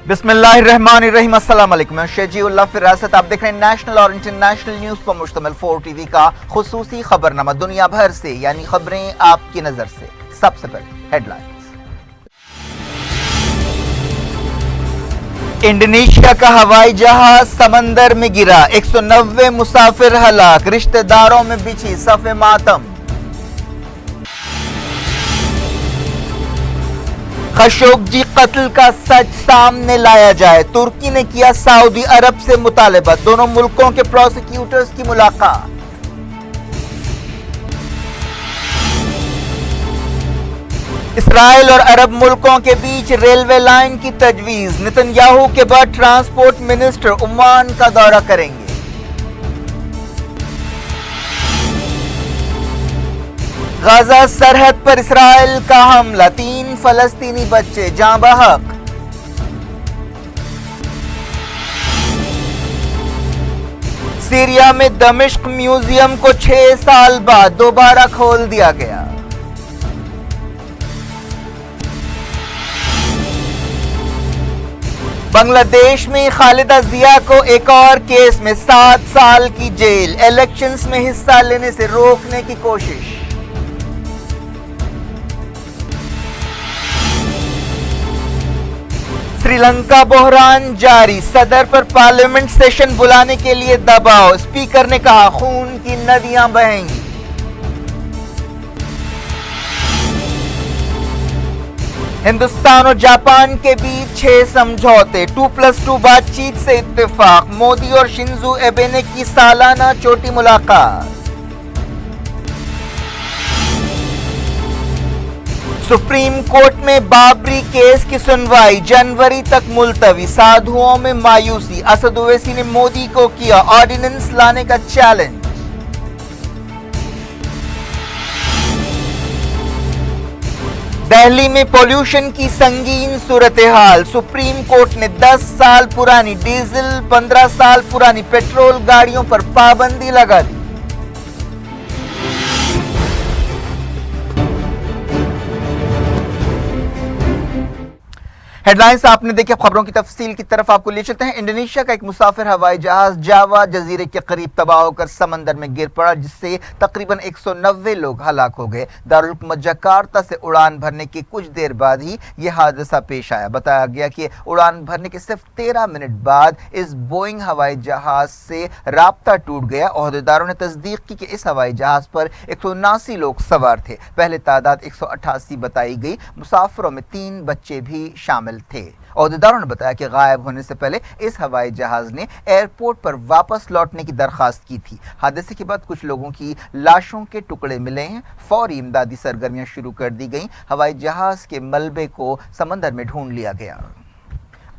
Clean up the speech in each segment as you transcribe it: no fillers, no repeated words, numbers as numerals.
बिस्मिल्लाहिर्रहमानिर्रहीम। अस्सलाम वालेकुम। मैं शेजी उल्लाह फिरासत। आप देख रहे हैं नेशनल और इंटरनेशनल न्यूज़ पर मुश्तमिल 4 टीवी का खुसूसी खबरनामा दुनिया भर से, यानी खबरें आपकी नजर से। सबसे पहले हेडलाइंस। इंडोनेशिया का हवाई जहाज समंदर में गिरा, 190 मुसाफिर हलाक, रिश्तेदारों में बिछी सफ़े मातम। खशोग्जी कत्ल का सच सामने लाया जाए, तुर्की ने किया सऊदी अरब से मुतालबा, दोनों मुल्कों के प्रोसिक्यूटर्स की मुलाकात। इसराइल और अरब मुल्कों के बीच रेलवे लाइन की तजवीज, नेतन्याहू के बाद ट्रांसपोर्ट मिनिस्टर ओमान का दौरा करेंगे। गाजा सरहद पर इसराइल का हमला, 3 फलस्तीनी बच्चे जाँ बहक। सीरिया में दमिश्क म्यूजियम को 6 साल बाद दोबारा खोल दिया गया। बांग्लादेश में खालिदा जिया को एक और केस में 7 साल की जेल, इलेक्शंस में हिस्सा लेने से रोकने की कोशिश। श्रीलंका बहरान जारी, सदर पर पार्लियामेंट सेशन बुलाने के लिए दबाव, स्पीकर ने कहा खून की नदियां बहेंगी। हिंदुस्तान और जापान के बीच 6 समझौते, 2+2 बातचीत से इत्तेफाक, मोदी और शिंजो एबे ने की सालाना चोटी मुलाकात। सुप्रीम कोर्ट में बाबरी केस की सुनवाई जनवरी तक मुलतवी, साधुओं में मायूसी, असद ओवैसी ने मोदी को किया ऑर्डिनेंस लाने का चैलेंज। दिल्ली में पोल्यूशन की संगीन सूरत हाल, सुप्रीम कोर्ट ने 10 साल पुरानी डीजल 15 साल पुरानी पेट्रोल गाड़ियों पर पाबंदी लगा दी। हेडलाइंस आपने देखी, खबरों की तफसील की तरफ आपको ले चलते हैं। इंडोनेशिया का एक मुसाफिर हवाई जहाज जावा जजीरे के करीब तबाह होकर समंदर में गिर पड़ा, जिससे तकरीबन 190 लोग हलाक हो गए। दारुल हुकूमत जकार्ता से उड़ान भरने के कुछ देर बाद ही यह हादसा पेश आया। बताया गया कि उड़ान भरने के सिर्फ 13 मिनट बाद इस बोइंग हवाई जहाज से राब्ता टूट गया। ओहदेदारों ने तस्दीक की कि इस हवाई जहाज पर 179 लोग सवार थे। पहले तादाद 188 बताई गई। मुसाफिरों में 3 बच्चे भी शामिल थे। ओहदेदारों ने बताया कि गायब होने से पहले इस हवाई जहाज ने एयरपोर्ट पर वापस लौटने की दरखास्त की थी। हादसे के बाद कुछ लोगों की लाशों के टुकड़े मिले हैं। फौरी इमदादी सरगर्मियां शुरू कर दी गईं। हवाई जहाज के मलबे को समंदर में ढूंढ लिया गया।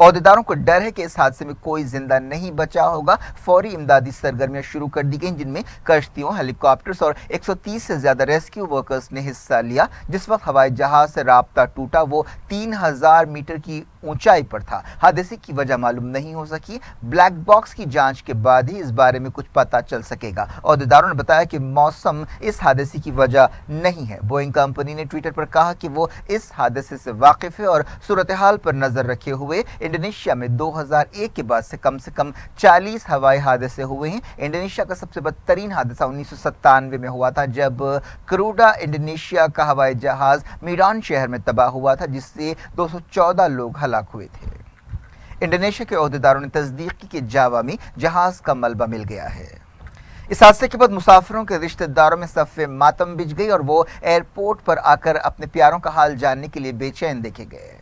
ओहदेदारों को डर है कि इस हादसे में कोई जिंदा नहीं बचा होगा। फौरी इमदादी सरगर्मियां शुरू कर दी गईं, जिनमें कश्तियों, हेलीकॉप्टर्स और 130 से ज्यादा रेस्क्यू वर्कर्स ने हिस्सा लिया। जिस वक्त हवाई जहाज से राब्ता टूटा वो 3000 मीटर की ऊंचाई पर था। हादसे की वजह मालूम नहीं हो सकी। ब्लैक बॉक्स की जांच के बाद ही इस बारे में कुछ पता चल सकेगा। ओहदेदारों ने बताया कि मौसम इस हादसे की वजह नहीं है। बोइंग कंपनी ने ट्विटर पर कहा कि वो इस हादसे से वाकिफ है और सूरत हाल पर नजर रखे हुए इंडोनेशिया में 2001 के बाद से कम 40 हवाई हादसे हुए हैं। इंडोनेशिया का सबसे बदतरीन हादसा 1997 में हुआ था, जब क्रूडा इंडोनेशिया का हवाई जहाज मीरान शहर में तबाह हुआ था, जिससे 214 लोग हलाक हुए थे। इंडोनेशिया के ओहदेदारों ने तस्दीक की कि जावा में जहाज का मलबा मिल गया है। इस हादसे के बाद मुसाफिरों के रिश्तेदारों में सफ़े मातम बिछ गई और वो एयरपोर्ट पर आकर अपने प्यारों का हाल जानने के लिए बेचैन देखे गए।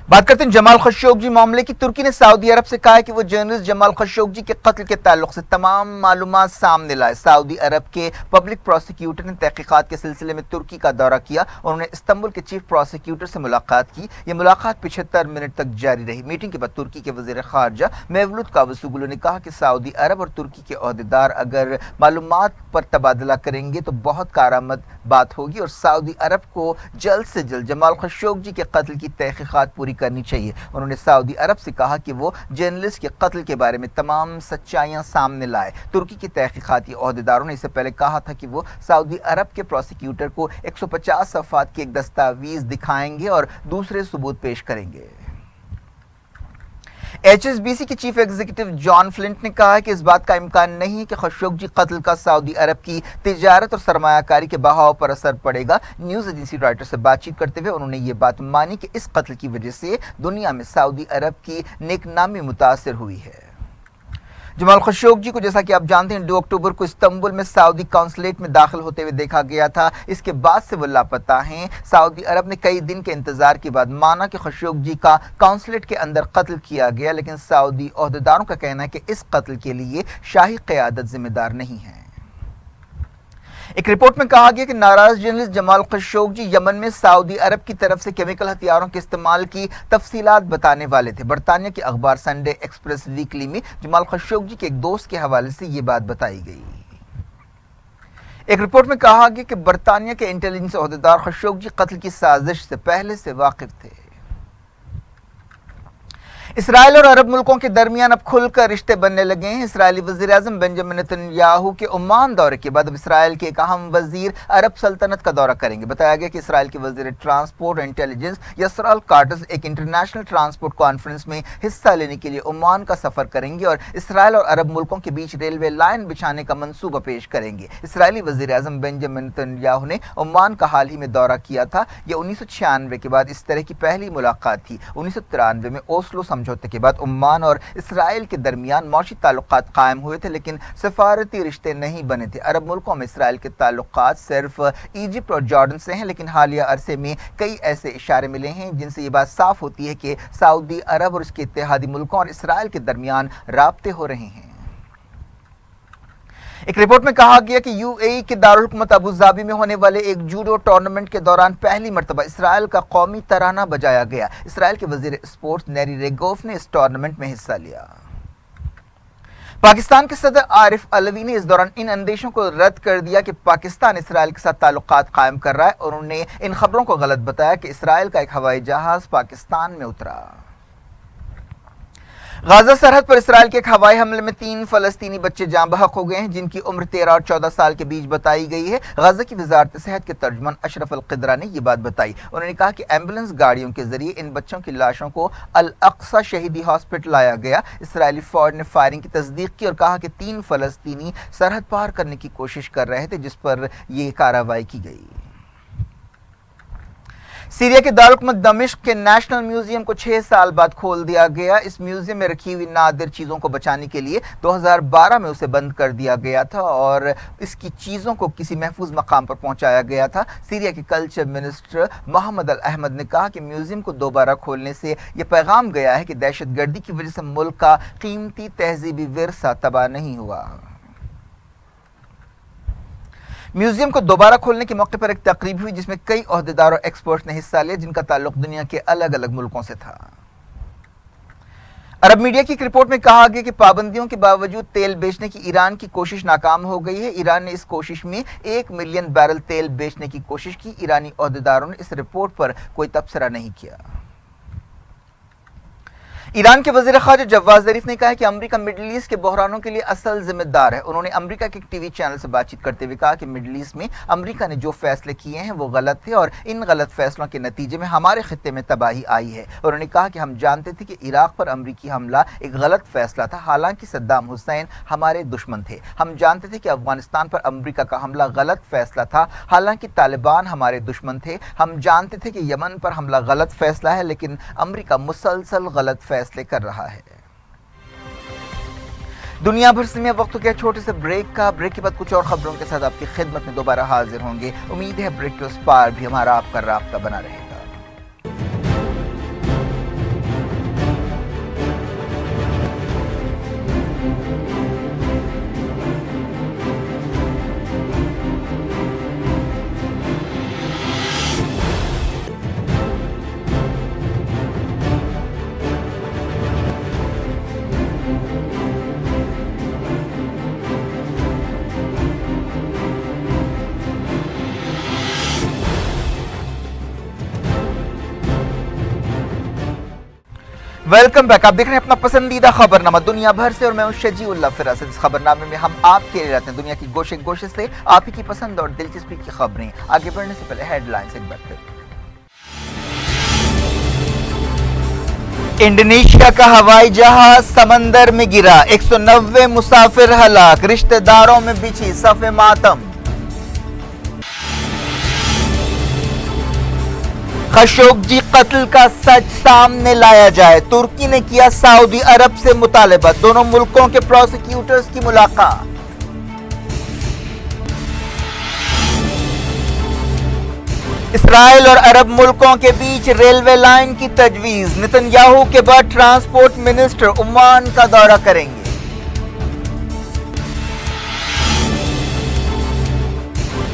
बात करते हैं जमाल खशोग्जी मामले की। तुर्की ने सऊदी अरब से कहा है कि वो जर्नलिस्ट जमाल खशोग्जी के कत्ल के ताल्लुक से तमाम मालूमात सामने लाए। सऊदी अरब के पब्लिक प्रोसिक्यूटर ने तहकीकात के सिलसिले में तुर्की का दौरा किया। उन्होंने इस्तांबुल के चीफ प्रोसिक्यूटर से मुलाकात की। ये मुलाकात 75 मिनट तक जारी रही। मीटिंग के बाद तुर्की के वजीर खारजा मेवलूद कावुसोगलू ने कहा कि सऊदी अरब और तुर्की के ओहदेदार अगर मालूमात पर तबादला करेंगे तो बहुत कारआमद बात होगी और सऊदी अरब को जल्द से जल्द जमाल खशोग्जी के कत्ल की तहकीकात पूरी کرنی چاہیے۔ انہوں نے سعودی عرب سے کہا کہ وہ جرنلسٹ کے قتل کے بارے میں تمام سچائیاں سامنے لائے۔ ترکی کے تحقیقاتی عہدیداروں نے اس سے پہلے کہا تھا کہ وہ سعودی عرب کے پروسیکیوٹر کو 150 صفحات کی ایک دستاویز دکھائیں گے اور دوسرے ثبوت پیش کریں گے۔ ایچ ایس بی سی کے چیف ایگزیکٹو جان فلنٹ نے کہا کہ اس بات کا امکان نہیں ہے کہ خشوگی قتل کا سعودی عرب کی تجارت اور سرمایہ کاری کے بہاؤ پر اثر پڑے گا۔ نیوز ایجنسی رائٹر سے بات چیت کرتے ہوئے انہوں نے یہ بات مانی کہ اس قتل کی وجہ سے دنیا میں سعودی عرب کی نیک نامی متاثر ہوئی ہے۔ جمال خشوگی کو جیسا کہ آپ جانتے ہیں 2 اکتوبر کو استنبول میں سعودی قونصلیٹ میں داخل ہوتے ہوئے دیکھا گیا تھا۔ اس کے بعد سے وہ لاپتہ ہیں۔ سعودی عرب نے کئی دن کے انتظار کے بعد مانا کہ خشوگی کا قونصلیٹ کے اندر قتل کیا گیا، لیکن سعودی عہدیداروں کا کہنا ہے کہ اس قتل کے لیے شاہی قیادت ذمہ دار نہیں ہے۔ ایک رپورٹ میں کہا گیا کہ ناراض جرنلسٹ جمال خشوگی یمن میں سعودی عرب کی طرف سے کیمیکل ہتھیاروں کے استعمال کی تفصیلات بتانے والے تھے۔ برطانیہ کے اخبار سنڈے ایکسپریس ویکلی میں جمال خشوگی کے ایک دوست کے حوالے سے یہ بات بتائی گئی۔ ایک رپورٹ میں کہا گیا کہ برطانیہ کے انٹیلیجنس عہدیدار خشوگی قتل کی سازش سے پہلے سے واقف تھے۔ اسرائیل اور عرب ملکوں کے درمیان اب کھل کر رشتے بننے لگے ہیں۔ اسرائیلی وزیر اعظم بنجامن نیتن یاہو کے عمان دورے کے بعد اب اسرائیل کے ایک اہم وزیر عرب سلطنت کا دورہ کریں گے۔ بتایا گیا کہ اسرائیل کے وزیر ٹرانسپورٹ اور انٹیلیجنس یسرال کاٹز ایک انٹرنیشنل ٹرانسپورٹ کانفرنس میں حصہ لینے کے لیے عمان کا سفر کریں گے اور اسرائیل اور عرب ملکوں کے بیچ ریلوے لائن بچھانے کا منصوبہ پیش کریں گے۔ اسرائیلی وزیر اعظم بنجامن نیتن یاہو نے عمان کا حال ہی میں دورہ کیا تھا۔ یہ 1996 کے بعد اس طرح کی پہلی ملاقات تھی۔ 1993 میں اوسلو سمجھوتے کے بعد عمان اور اسرائیل کے درمیان معاشی تعلقات قائم ہوئے تھے، لیکن سفارتی رشتے نہیں بنے تھے۔ عرب ملکوں میں اسرائیل کے تعلقات صرف ایجپٹ اور جارڈن سے ہیں، لیکن حالیہ عرصے میں کئی ایسے اشارے ملے ہیں جن سے یہ بات صاف ہوتی ہے کہ سعودی عرب اور اس کے اتحادی ملکوں اور اسرائیل کے درمیان رابطے ہو رہے ہیں۔ ایک رپورٹ میں کہا گیا کہ یو اے ای کے دارالحکومت ابوظہبی میں ہونے والے ایک جوڈو ٹورنامنٹ کے دوران پہلی مرتبہ اسرائیل کا قومی ترانہ بجایا گیا۔ اسرائیل کے وزیر اسپورٹس نیری ریگوف نے اس ٹورنامنٹ میں حصہ لیا۔ پاکستان کے صدر عارف علوی نے اس دوران ان اندیشوں کو رد کر دیا کہ پاکستان اسرائیل کے ساتھ تعلقات قائم کر رہا ہے، اور انہوں نے ان خبروں کو غلط بتایا کہ اسرائیل کا ایک ہوائی جہاز پاکستان میں اترا۔ غزہ سرحد پر اسرائیل کے ایک ہوائی حملے میں 3 فلسطینی بچے جاں بحق ہو گئے ہیں، جن کی عمر 13 اور 14 سال کے بیچ بتائی گئی ہے۔ غزہ کی وزارت صحت کے ترجمان اشرف القدرہ نے یہ بات بتائی۔ انہوں نے کہا کہ ایمبولینس گاڑیوں کے ذریعے ان بچوں کی لاشوں کو الاقصی شہیدی ہاسپٹل لایا گیا۔ اسرائیلی فوج نے فائرنگ کی تصدیق کی اور کہا کہ 3 فلسطینی سرحد پار کرنے کی کوشش کر رہے تھے، جس پر یہ کارروائی کی گئی۔ سیریا کے دارالحکومت دمشق کے نیشنل میوزیم کو 6 سال بعد کھول دیا گیا۔ اس میوزیم میں رکھی ہوئی نادر چیزوں کو بچانے کے لیے 2012 میں اسے بند کر دیا گیا تھا اور اس کی چیزوں کو کسی محفوظ مقام پر پہنچایا گیا تھا۔ سیریا کے کلچر منسٹر محمد الاحمد نے کہا کہ میوزیم کو دوبارہ کھولنے سے یہ پیغام گیا ہے کہ دہشت گردی کی وجہ سے ملک کا قیمتی تہذیبی ورثہ تباہ نہیں ہوا۔ میوزیم کو دوبارہ کھولنے کے موقع پر ایک تقریب ہوئی جس میں کئی عہدیدار اور ایکسپرٹس نے حصہ لیا، جن کا تعلق دنیا کے الگ الگ ملکوں سے تھا۔ عرب میڈیا کی ایک رپورٹ میں کہا گیا کہ پابندیوں کے باوجود تیل بیچنے کی ایران کی کوشش ناکام ہو گئی ہے۔ ایران نے اس کوشش میں 1 ملین بیرل تیل بیچنے کی کوشش کی۔ ایرانی عہدیداروں نے اس رپورٹ پر کوئی تبصرہ نہیں کیا۔ ایران کے وزیر خارجہ جواد ظریف نے کہا کہ امریکہ مڈل ایسٹ کے بحرانوں کے لیے اصل ذمہ دار ہے۔ انہوں نے امریکہ کے ایک ٹی وی چینل سے بات چیت کرتے ہوئے کہا کہ مڈل ایسٹ میں امریکہ نے جو فیصلے کیے ہیں وہ غلط تھے اور ان غلط فیصلوں کے نتیجے میں ہمارے خطے میں تباہی آئی ہے۔ انہوں نے کہا کہ ہم جانتے تھے کہ عراق پر امریکی حملہ ایک غلط فیصلہ تھا، حالانکہ صدام حسین ہمارے دشمن تھے۔ ہم جانتے تھے کہ افغانستان پر امریکہ کا حملہ غلط فیصلہ تھا، حالانکہ طالبان ہمارے دشمن تھے۔ ہم جانتے تھے کہ یمن پر حملہ غلط فیصلہ ہے، لیکن امریکہ مسلسل غلط فیصلے کر رہا ہے۔ دنیا بھر سے میں وقت ہو گیا چھوٹے سے بریک کا۔ بریک کے بعد کچھ اور خبروں کے ساتھ آپ کی خدمت میں دوبارہ حاضر ہوں گے۔ امید ہے بریک کے اس پار بھی ہمارا آپ کا رابطہ بنا رہے گا۔ Welcome back. आप देख रहे हैं अपना पसंदीदा खबरनामा दुनिया भर से और मैं हूं शजीउल्लाह फिरास। इस खबरनामे में हम आपके लिए लाते हैं दुनिया की गोशे गोशे से आप ही की पसंद और दिलचस्पी की खबरें। आगे बढ़ने से पहले हेडलाइंस एक बार फिर। इंडोनेशिया का हवाई जहाज समंदर में गिरा, 190 मुसाफिर हलाक, रिश्तेदारों में बिछी सफ़े मातम। खशोगी कत्ल का सच सामने लाया जाए, तुर्की ने किया सऊदी अरब से मुतालबा, दोनों मुल्कों के प्रोसिक्यूटर्स की मुलाकात। इसराइल और अरब मुल्कों के बीच रेलवे लाइन की तजवीज, नेतन्याहू के बाद ट्रांसपोर्ट मिनिस्टर ओमान का दौरा करेंगे।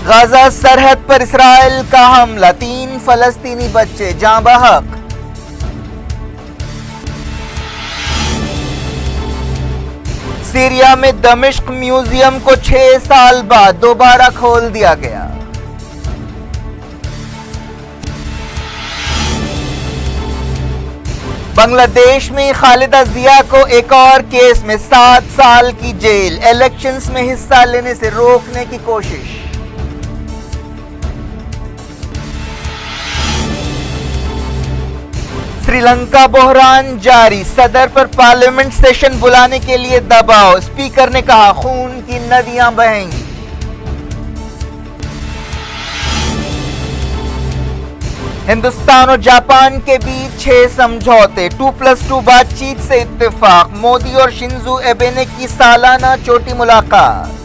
गाजा सरहद पर इसराइल का हमला, 3 फलस्तीनी बच्चे जाँ बहक। सीरिया में दमिश्क म्यूजियम को 6 साल बाद दोबारा खोल दिया गया। बांग्लादेश में खालिदा जिया को एक और केस में 7 साल की जेल, इलेक्शंस में हिस्सा लेने से रोकने की कोशिश। श्रीलंका बहरान जारी, सदर पर पार्लियामेंट सेशन बुलाने के लिए दबाव, स्पीकर ने कहा खून की नदियां बहेंगी। हिंदुस्तान और जापान के बीच 6 समझौते, 2+2 बातचीत से इत्तेफाक, मोदी और शिंजो एबे ने की सालाना चोटी मुलाकात।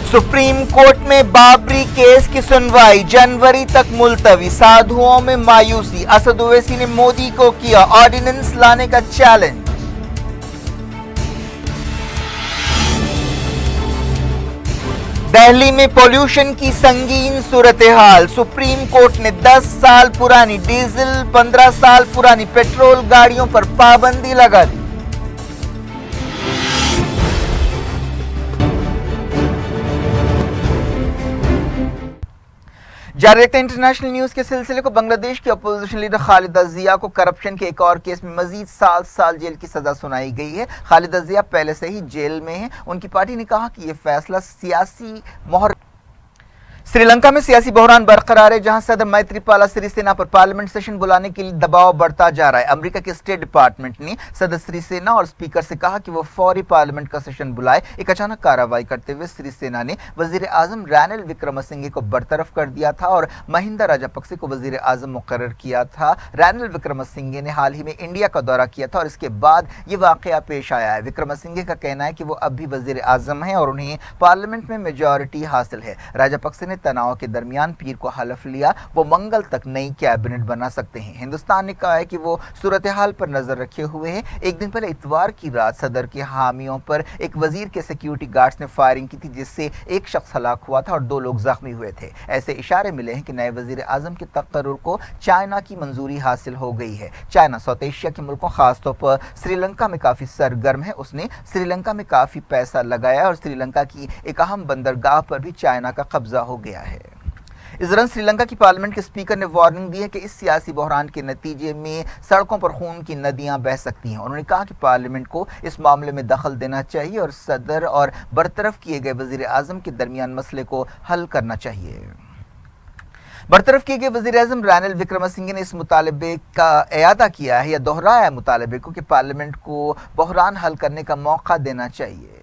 सुप्रीम कोर्ट में बाबरी केस की सुनवाई जनवरी तक मुलतवी, साधुओं में मायूसी, असद ओवैसी ने मोदी को किया ऑर्डिनेंस लाने का चैलेंज। दिल्ली में पोल्यूशन की संगीन सूरत-ए-हाल, सुप्रीम कोर्ट ने 10 साल पुरानी डीजल 15 साल पुरानी पेट्रोल गाड़ियों पर पाबंदी लगा दी। जारी रखते हैं इंटरनेशनल न्यूज के सिलसिले को। बांग्लादेश के अपोजिशन लीडर खालिदा जिया को करप्शन के एक और केस में मजीद 7 साल जेल की सजा सुनाई गई है। खालिदा जिया पहले से ही जेल में है। उनकी पार्टी ने कहा कि यह फैसला सियासी मोहर। श्रीलंका में सियासी बहरान बरकरार है, जहां सदर मैत्रीपाला सिरिसेना पर पार्लियामेंट सेशन बुलाने के लिए दबाव बढ़ता जा रहा है। अमेरिका के स्टेट डिपार्टमेंट ने सदर सिरिसेना और स्पीकर से कहा कि वो फौरी पार्लियामेंट का सेशन बुलाए। एक अचानक कार्रवाई करते हुए सिरिसेना ने वजीर आजम रानिल विक्रमसिंघे को बरतरफ कर दिया था और महिंदा राजापक्से को वजीर आजम मुकर्रर किया था। रानिल विक्रमसिंघे ने हाल ही में इंडिया का दौरा किया था और इसके बाद ये वाकया पेश आया है। विक्रमसिंघे का कहना है कि वो अब भी वजीर आजम हैं और उन्हें पार्लियामेंट में मेजॉरिटी हासिल है। राजापक्से ने तनाव के दरमियान पीर को हलफ लिया वो मंगल तक नई कैबिनेट बना सकते हैं। हिंदुस्तान ने कहा है कि वो सूरत हाल पर नजर रखे हुए हैं। एक दिन पहले इतवार की रात सदर के हामियों पर एक वजीर के सिक्योरिटी गार्ड्स ने फायरिंग की थी, जिससे एक शख्स हलाक हुआ था और 2 लोग जख्मी हुए थे। ऐसे इशारे मिले हैं कि नए वजीर आजम के तकर्रुर को चाइना की मंजूरी हासिल हो गई है। चाइना साउथ एशिया के मुल्कों खासतौर पर श्रीलंका में काफी सरगर्म है। उसने श्रीलंका में काफी पैसा लगाया और श्रीलंका की एक अहम बंदरगाह पर भी चाइना का कब्जा हो गया है। इस दौरान श्रीलंका की पार्लियामेंट के स्पीकर ने वार्निंग दी है कि इस सियासी बहरान के नतीजे में सड़कों पर खून की नदियां बह सकती हैं। उन्होंने कहा कि पार्लियामेंट को इस मामले में दखल देना चाहिए और सदर और बरतरफ किए गए वजीर आजम के दरमियान मसले को हल करना चाहिए। बरतरफ किए गए वजीर आजम रानिल विक्रमसिंघे ने इस मुतालबे का इयादा किया है या दोहराया मुतालबे को कि पार्लियामेंट को बहरान हल करने का मौका देना चाहिए।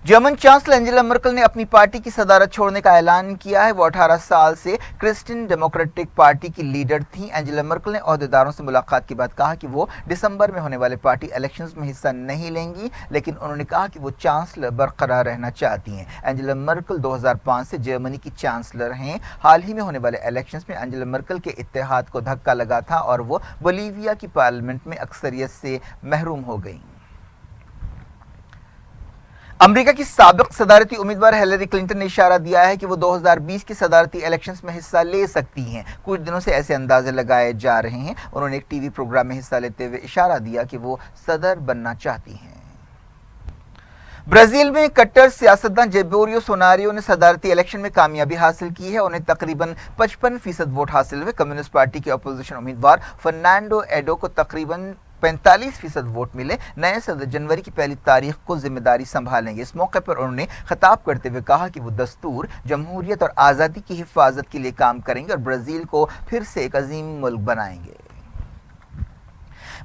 जर्मन चांसलर एंजेला मर्केल ने अपनी पार्टी की सदारत छोड़ने का ऐलान किया है। वो 18 साल से क्रिश्चियन डेमोक्रेटिक पार्टी की लीडर थी। एंजेला मर्केल ने ओहदेदारों से मुलाकात के बाद कहा कि वो दिसंबर में होने वाले पार्टी इलेक्शंस में हिस्सा नहीं लेंगी, लेकिन उन्होंने कहा कि वो चांसलर बरकरार रहना चाहती हैं। एंजेला मर्केल 2005 से जर्मनी की चांसलर हैं। हाल ही में होने वाले इलेक्शंस में एंजेला मर्केल के इत्तेहाद को धक्का लगा था और वो बोलीविया की पार्लियामेंट में अक्सरियत से महरूम हो गई। अमेरिका की साबिक सदारती उम्मीदवार हिलरी क्लिंटन ने इशारा दिया है कि वो 2020 की सदारती इलेक्शंस में हिस्सा ले सकती हैं। कुछ दिनों से ऐसे अंदाजे लगाए जा रहे हैं। उन्होंने एक टीवी प्रोग्राम में हिस्सा लेते हुए इशारा दिया कि वो सदर बनना चाहती हैं। ब्राजील में कट्टर सियासतदान जय बोल्सोनारो ने सदारती इलेक्शन में कामयाबी हासिल की है। उन्हें तकरीबन 55% वोट हासिल हुए। कम्युनिस्ट पार्टी के अपोजिशन उम्मीदवार फर्नांडो एडो को तकरीबन 45% वोट मिले। नए सदर जनवरी की पहली तारीख को जिम्मेदारी संभालेंगे। इस मौके पर उन्होंने खिताब करते हुए कहा कि वो दस्तूर, जमहूरियत और आज़ादी की हिफाजत के लिए काम करेंगे और ब्राज़ील को फिर से एक अजीम मुल्क बनाएंगे।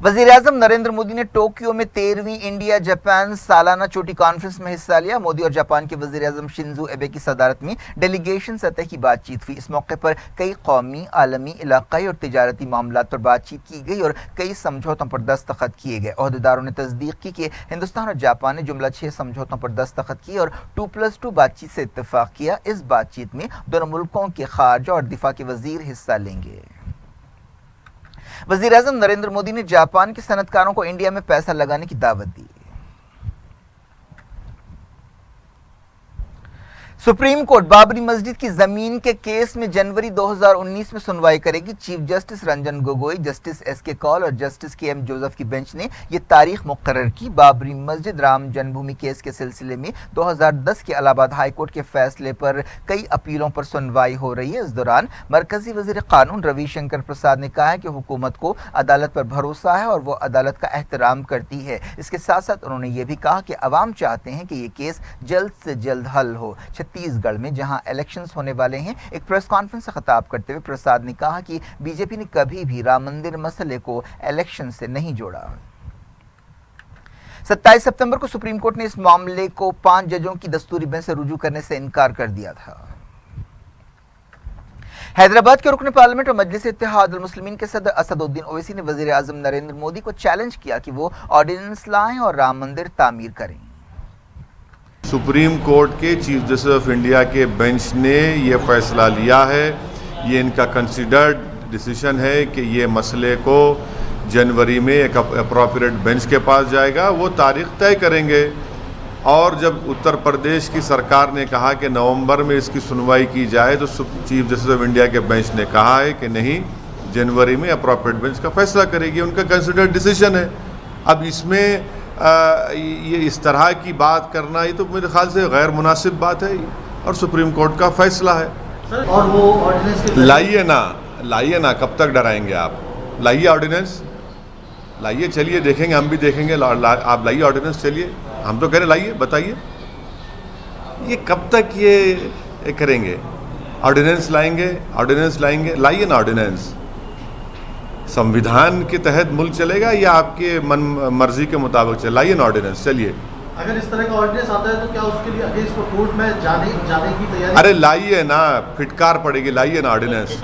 वज़ीर-ए-आज़म नरेंद्र मोदी ने टोक्यो में 13वीं इंडिया जापान सालाना चोटी कॉन्फ्रेंस में हिस्सा लिया। मोदी और जापान के वज़ीर-ए-आज़म शिंजो एबे की सदारत में डेलीगेशन सतह की बातचीत हुई। इस मौके पर कई कौमी, आलमी, इलाकाई और तिजारती मामलात पर बातचीत की गई और कई समझौतों पर दस्तखत किए गए। ओहदेदारों ने तस्दीक की कि हिंदुस्तान और जापान ने जुमला 6 समझौतों पर दस्तखत किए और 2+2 बातचीत से इत्तेफाक किया। इस बातचीत में दोनों मुल्कों के खारजा और दिफा के वज़ीर हिस्सा लेंगे। वज़ीर-ए-आज़म नरेंद्र मोदी ने जापान के सनतकारों को इंडिया में पैसा लगाने की दावत दी। सुप्रीम कोर्ट बाबरी मस्जिद की जमीन के केस में जनवरी 2019 में सुनवाई करेगी। Chief justice Ranjan Gogoi, justice S K. Kaul और जस्टिस के.एम. जोसेफ की बेंच ने यह तारीख मुकर्रर की। बाबरी मस्जिद राम जन्मभूमि केस के सिलसिले में 2010 के इलाहाबाद हाई कोर्ट के फैसले पर कई अपीलों पर सुनवाई हो रही है। इस दौरान मरकजी वजीर कानून रविशंकर प्रसाद ने कहा है कि हुकूमत को अदालत पर भरोसा है और वो अदालत का एहतराम करती है। इसके साथ साथ उन्होंने ये भी कहा कि अवाम चाहते हैं कि ये केस जल्द से जल्द हल हो। छत्तीसगढ़ में जहां इलेक्शंस होने वाले हैं, एक प्रेस कॉन्फ्रेंस से खिताब करते हुए प्रसाद ने कहा कि बीजेपी ने कभी भी राम मंदिर मसले को इलेक्शन से नहीं जोड़ा। 27 सितंबर को सुप्रीम कोर्ट ने इस मामले को 5 जजों की दस्तूरी बेंच से रुजू करने से इनकार कर दिया था। हैदराबाद के रुकन पार्लियामेंट और मजलिस इत्तेहाद उल मुस्लिमीन के सदर असदुद्दीन ओवैसी ने वजीर आजम नरेंद्र मोदी को चैलेंज किया कि वो ऑर्डिनेंस लाएं और राम मंदिर तामीर करें। सुप्रीम कोर्ट के चीफ जस्टिस ऑफ इंडिया के बेंच ने ये फैसला लिया है, ये इनका कंसिडर्ड डिसीजन है कि ये मसले को जनवरी में एक अप्रोप्रिएट बेंच के पास जाएगा, वो तारीख तय करेंगे। और जब उत्तर प्रदेश की सरकार ने कहा कि नवंबर में इसकी सुनवाई की जाए तो चीफ जस्टिस ऑफ इंडिया के बेंच ने कहा है कि नहीं, जनवरी में अप्रोप्रिएट बेंच का फैसला करेगी, उनका कंसिडर्ड डिसीजन है। अब इसमें ये इस तरह की बात करना ये तो मेरे ख्याल से गैर मुनासिब बात है और सुप्रीम कोर्ट का फैसला है। सर, और वो ऑर्डिनेंस लाइए ना, कब तक डराएंगे आप? लाइए ऑर्डिनेंस, लाइए, चलिए देखेंगे, हम भी देखेंगे। आप लाइए ऑर्डिनेंस, चलिए, हम तो कह रहे लाइए, बताइए ये कब तक ये करेंगे? ऑर्डिनेंस लाएंगे, लाइए ना ऑर्डिनेंस। संविधान के तहत मुल्क चलेगा या आपके मन मर्जी के मुताबिक चलाइए ना ऑर्डिनेंस, चलिए। अगर इस तरह का ऑर्डिनेंस आता है तो क्या उसके लिए अगेंस्ट कोर्ट में जाने की तैयारी? अरे लाइए ना, फिटकार पड़ेगी, लाइए ना ऑर्डिनेंस।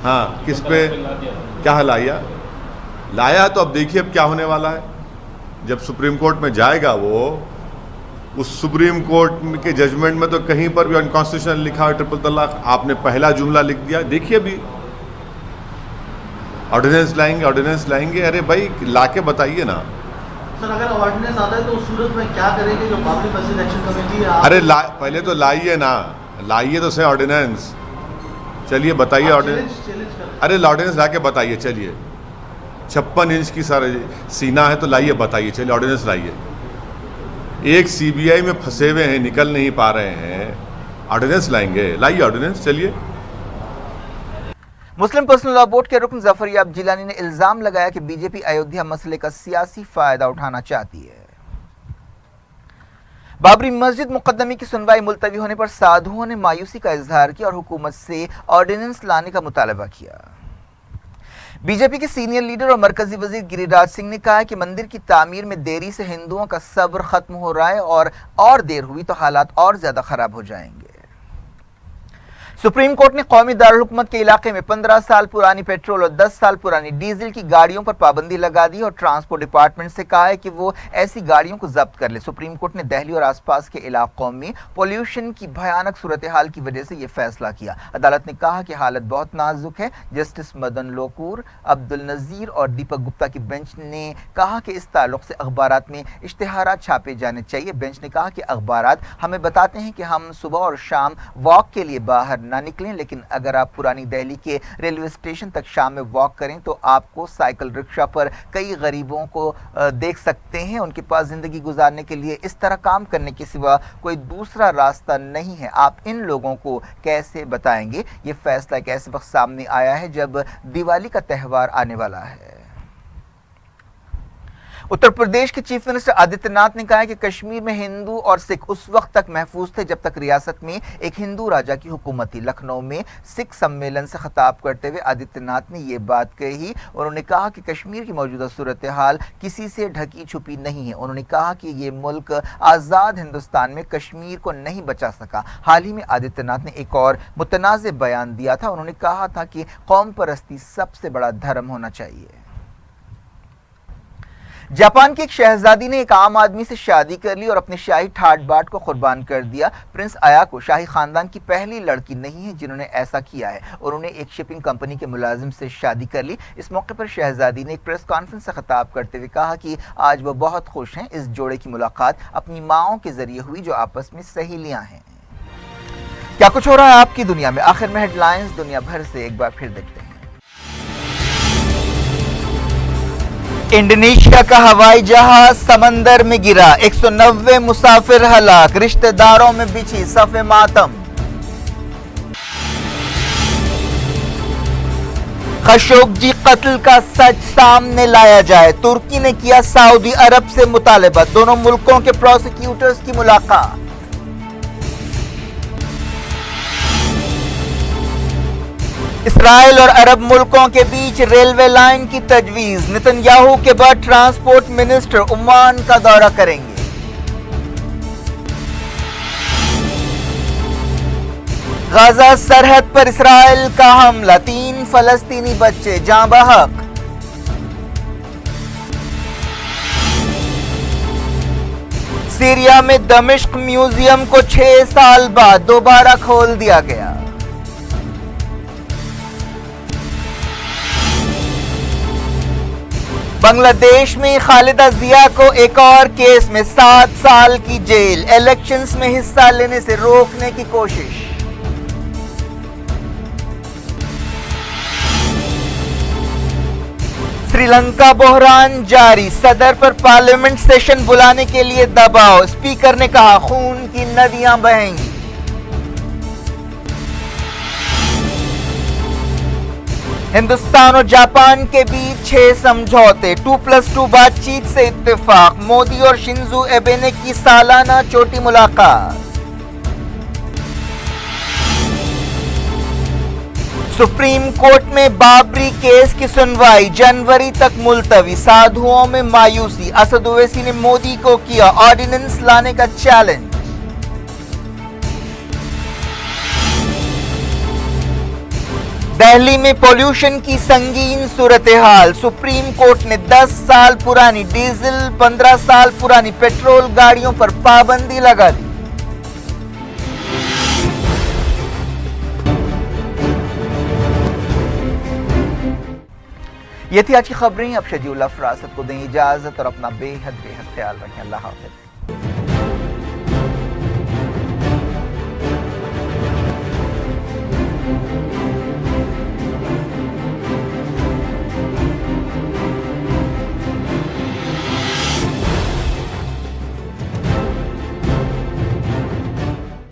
हाँ, किस पे क्या लाया तो अब देखिए अब क्या होने वाला है। जब सुप्रीम कोर्ट में जाएगा वो, उस सुप्रीम कोर्ट के जजमेंट में तो कहीं पर भी अनकॉन्स्टिट्यूशनल लिखा है ट्रिपल तलाक, आपने पहला जुमला लिख दिया। देखिए अभी ऑर्डिनेंस लाएंगे, अरे भाई लाके बताइए ना। सर, अगर ऑर्डिनेंस आता है तो उस सूरत में क्या करेंगे जो बाबरी मस्जिद एक्शन कमेटी है? अरे पहले तो लाइए तो सही ऑर्डिनेंस, चलिए बताइए ऑर्डिनेंस। अरे ऑर्डिनेंस लाके बताइए, चलिए। 56 इंच की सर सीना है तो लाइए, बताइए, चलिए ऑर्डिनेंस लाइए। एक सीबीआई में फंसे हुए हैं, निकल नहीं पा रहे हैं, ऑर्डिनेंस लाएंगे, लाइए ऑर्डिनेंस, चलिए। मुस्लिम पर्सनल लॉ बोर्ड के रुकन जफर याब जिलानी ने इल्जाम लगाया कि बीजेपी अयोध्या मसले का सियासी फायदा उठाना चाहती है। बाबरी मस्जिद मुकदमे की सुनवाई मुलतवी होने पर साधुओं ने मायूसी का इजहार किया और हुकूमत से ऑर्डिनेंस लाने का मुतालबा किया। बीजेपी के सीनियर लीडर और मरकजी वजीर गिरिराज सिंह ने कहा है कि मंदिर की तामीर में देरी से हिंदुओं का सब्र खत्म हो रहा है और देर हुई तो हालात और ज्यादा खराब हो जाएंगे। सुप्रीम कोर्ट ने कौमी दारुल हुकूमत के इलाके में 15 साल पुरानी पेट्रोल और 10 साल पुरानी डीजल की गाड़ियों पर पाबंदी लगा दी और ट्रांसपोर्ट डिपार्टमेंट से कहा है कि वो ऐसी गाड़ियों को जब्त कर ले। सुप्रीम कोर्ट ने दिल्ली और आसपास के इलाकों में पोल्यूशन की भयानक सूरत हाल की वजह से ये फैसला किया। अदालत ने कहा कि हालत बहुत नाजुक है। जस्टिस मदन लोकूर, अब्दुल नजीर और दीपक गुप्ता की बेंच ने कहा कि इस ताल्लुक से अखबारात में इश्तिहारात छापे जाने चाहिए। बेंच ने कहा कि अखबारात हमें बताते हैं कि हम सुबह और शाम वॉक के लिए बाहर نہ نکلیں، لیکن اگر آپ پرانی دہلی کے ریلوے اسٹیشن تک شام میں واک کریں تو آپ کو سائیکل رکشہ پر کئی غریبوں کو دیکھ سکتے ہیں۔ ان کے پاس زندگی گزارنے کے لیے اس طرح کام کرنے کے سوا کوئی دوسرا راستہ نہیں ہے۔ آپ ان لوگوں کو کیسے بتائیں گے؟ یہ فیصلہ ایک ایسے وقت سامنے آیا ہے جب دیوالی کا تہوار آنے والا ہے۔ اتر پردیش کے چیف منسٹر آدتیہ ناتھ نے کہا ہے کہ کشمیر میں ہندو اور سکھ اس وقت تک محفوظ تھے جب تک ریاست میں ایک ہندو راجا کی حکومت تھی۔ لکھنؤ میں سکھ سمیلن سے خطاب کرتے ہوئے آدتیہ ناتھ نے یہ بات کہی۔ انہوں نے کہا کہ کشمیر کی موجودہ صورتحال کسی سے ڈھکی چھپی نہیں ہے۔ انہوں نے کہا کہ یہ ملک آزاد ہندوستان میں کشمیر کو نہیں بچا سکا۔ حال ہی میں آدتیہ ناتھ نے ایک اور متنازع بیان دیا تھا۔ انہوں نے کہا تھا کہ قوم پرستی سب سے بڑا دھرم ہونا چاہیے۔ جاپان کی ایک شہزادی نے ایک عام آدمی سے شادی کر لی اور اپنے شاہی ٹھاٹ باٹ کو قربان کر دیا۔ پرنس آیاکو شاہی خاندان کی پہلی لڑکی نہیں ہے جنہوں نے ایسا کیا ہے۔ انہوں نے ایک شپنگ کمپنی کے ملازم سے شادی کر لی۔ اس موقع پر شہزادی نے ایک پریس کانفرنس سے خطاب کرتے ہوئے کہا کہ آج وہ بہت خوش ہیں۔ اس جوڑے کی ملاقات اپنی ماؤں کے ذریعے ہوئی جو آپس میں سہیلیاں ہیں۔ کیا کچھ ہو رہا ہے آپ کی دنیا میں؟ آخر میں ہیڈ لائنز دنیا بھر سے ایک بار پھر دیکھتے ہیں۔ انڈونیشیا کا ہوائی جہاز سمندر میں گرا، 190 مسافر ہلاک، رشتہ داروں میں بچھی صف ماتم۔ خشوگی قتل کا سچ سامنے لایا جائے، ترکی نے کیا سعودی عرب سے مطالبہ، دونوں ملکوں کے پروسیکیوٹرز کی ملاقات۔ اسرائیل اور عرب ملکوں کے بیچ ریلوے لائن کی تجویز، نتن یاہو کے بعد ٹرانسپورٹ منسٹر عمان کا دورہ کریں گے۔ غزہ سرحد پر اسرائیل کا حملہ، 3 فلسطینی بچے جاں بحق۔ سیریا میں دمشق میوزیم کو 6 سال بعد دوبارہ کھول دیا گیا۔ بنگلہ دیش میں خالدہ ضیاء کو ایک اور کیس میں 7 سال کی جیل، الیکشنز میں حصہ لینے سے روکنے کی کوشش۔ سری لنکا بحران جاری، صدر پر پارلیمنٹ سیشن بلانے کے لیے دباؤ، اسپیکر نے کہا خون کی ندیاں بہیں گی۔ ہندوستان اور جاپان کے بیچ 6 سمجھوتے، 2+2 بات چیت سے اتفاق، مودی اور شنزو ایبے نے کی سالانہ چوٹی ملاقات۔ سپریم کورٹ میں بابری کیس کی سنوائی جنوری تک ملتوی، سادھوؤں میں مایوسی، اسد اویسی نے مودی کو کیا آرڈیننس لانے کا چیلنج۔ دہلی میں پولیوشن کی سنگین صورتحال، سپریم کورٹ نے 10 سال پرانی ڈیزل 15 سال پرانی پیٹرول گاڑیوں پر پابندی لگا دی۔ یہ تھی آج کی خبریں۔ اب شجیع اللہ فراست کو دیں اجازت اور اپنا بے حد خیال رکھیں۔ اللہ حافظ۔